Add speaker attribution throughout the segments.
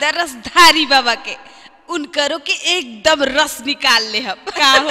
Speaker 1: द रसधारी बाबा के, उनकरो के एकदम रस निकाल ले हम का हो।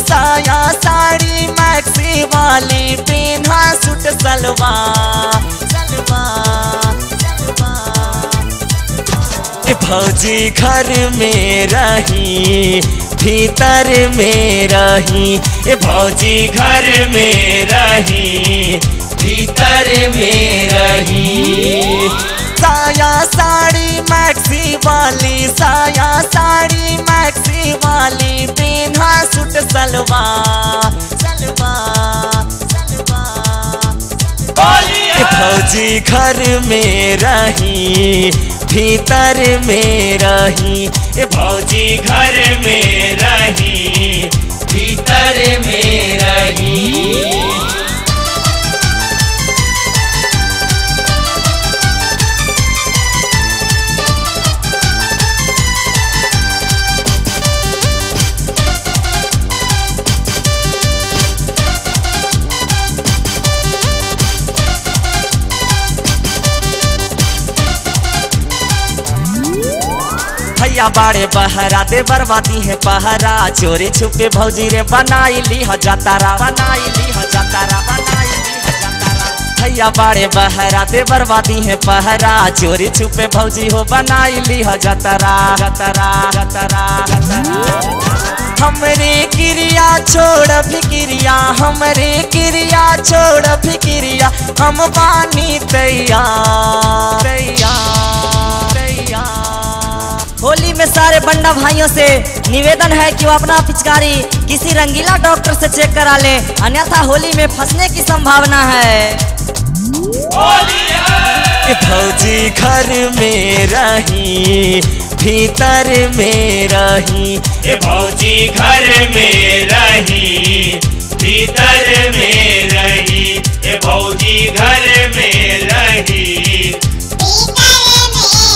Speaker 2: साया साड़ी मैक्सी वाली पिन्हा सूट सलवार सलवार सलवार। भौजी घर में रही भीतर में रही, भौजी घर में रही भीतर में रही। साया साड़ी मैक्सी वाली, साया साड़ी मैक्सी वाली पिन्हा सूट सलवार सलवार सलवार। भौजी घर में रही भीतर में रही, भौजी घर में रही भीतर में रही। भैया बाड़े बहरा दे बर्बादी है पहरा, चोरी छुपे भौजी रे बनाई ली हो जातारा, बनाई ली हो जातारा, बनाई ली हो जातारा। भैया बाड़े बहरा दे बर्बादी है पहरा, चोरी छुपे भौजी हो बनाई ली हो जातारा जातारा जातारा जातारा। हमरे क्रिया छोड़ फिक्रिया, हमरे क्रिया छोड़ फिक्रिया, हम बानी तैयार तैयार तैयार।
Speaker 3: होली में सारे बंडा भाइयों से निवेदन है कि वो अपना पिचकारी किसी रंगीला डॉक्टर से चेक करा ले, अन्यथा होली में फंसने की संभावना है।
Speaker 2: भौजी घर में रही भीतर में रही, भौजी घर में रही भीतर में रही, भौजी घर में रही भीतर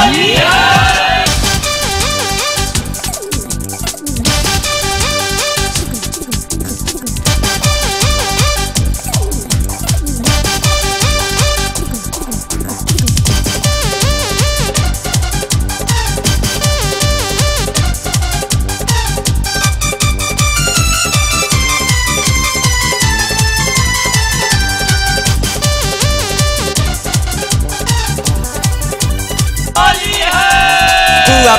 Speaker 2: में रही।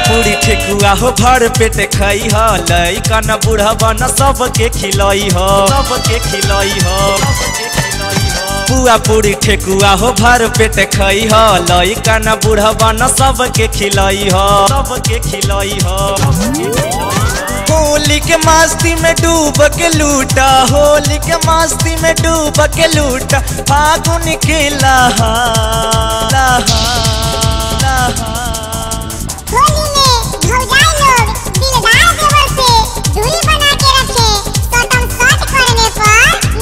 Speaker 2: पूरी ठेकुआ हो भर पेट खाई हो, लइका न बूढ़ा न सबके खिलाई हो, सबके खिलाई हो। पुआ पूरी ठेकुआ हो भर पेट खाई हो, लइका न बूढ़ा न सबके खिलाई हो, सबके खिलाई हो। होली के मस्ती में डूब के लूटा, होली के मस्ती में डूब के लूटा, फागुन के लहा लहा लहा।
Speaker 4: दूरी बना के रखे तो तुम शॉट करने पर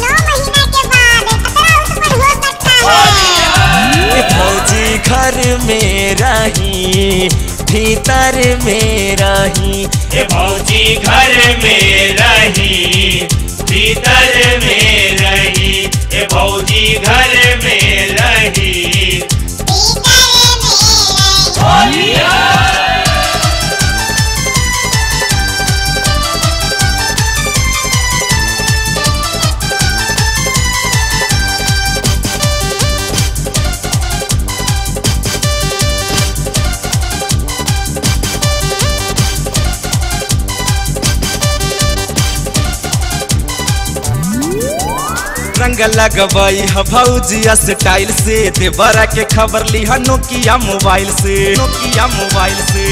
Speaker 4: 9 महीना के बाद खतरा उस पर हो सकता है।
Speaker 2: भौजी घर में रही भीतर में रही, भौजी घर में रही भीतर में रही, भौजी घर में रही भीतर में रही। रंग लगवाई है भौजिया स्टाइल से, देवरा के खबर ली है नोकिया मोबाइल से, नोकिया मोबाइल से।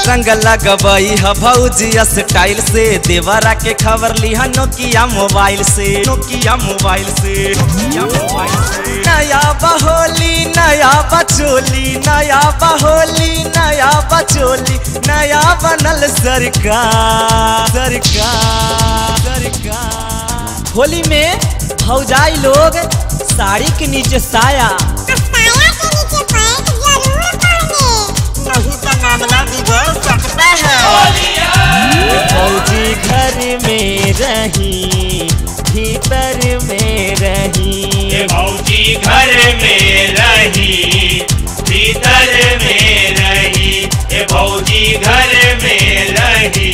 Speaker 2: रंग लगबई है भौजी स्टाइल से, देवरा के खबर लिहा नोकिया मोबाइल से, नोकिया मोबाइल से, नोकिया मोबाइल से। नया बहोली नया बचोली, नया बहोली नया बचोली, नया बनल सरकार सरकार सरकार। होली में भौजाई लोग साड़ी के नीचे साया,
Speaker 4: साया के नीचे पैंट जरूर पहने,
Speaker 3: नहीं तो मामला बिगड़ सकता है।
Speaker 2: भौजी घर में रही भीतर में रही,
Speaker 5: ये भौजी घर में रही भीतर में रही, ये भौजी घर में रही।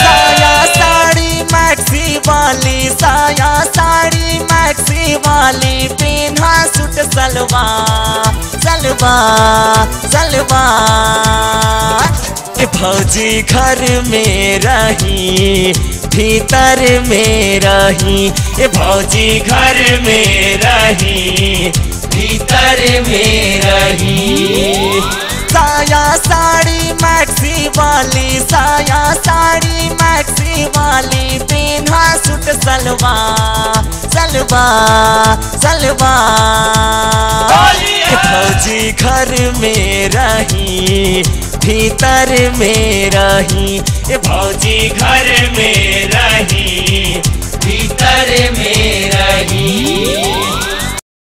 Speaker 2: साया साड़ी मैक्सी वाली, साया साड़ी मैक्सी वाली, पिन्हा सूट सलवार सलवार सलवार। भौजी घर में रही भीतर में रही, ये भौजी घर में रही भीतर में रही। साया साड़ी मैक्सी वाली, साया साड़ी मैक्सी वाली, पिन्हा सूट सलवार सलवार सलवार। भौजी घर में रही भीतर में रही, ये भौजी घर में रही भीतर में रही।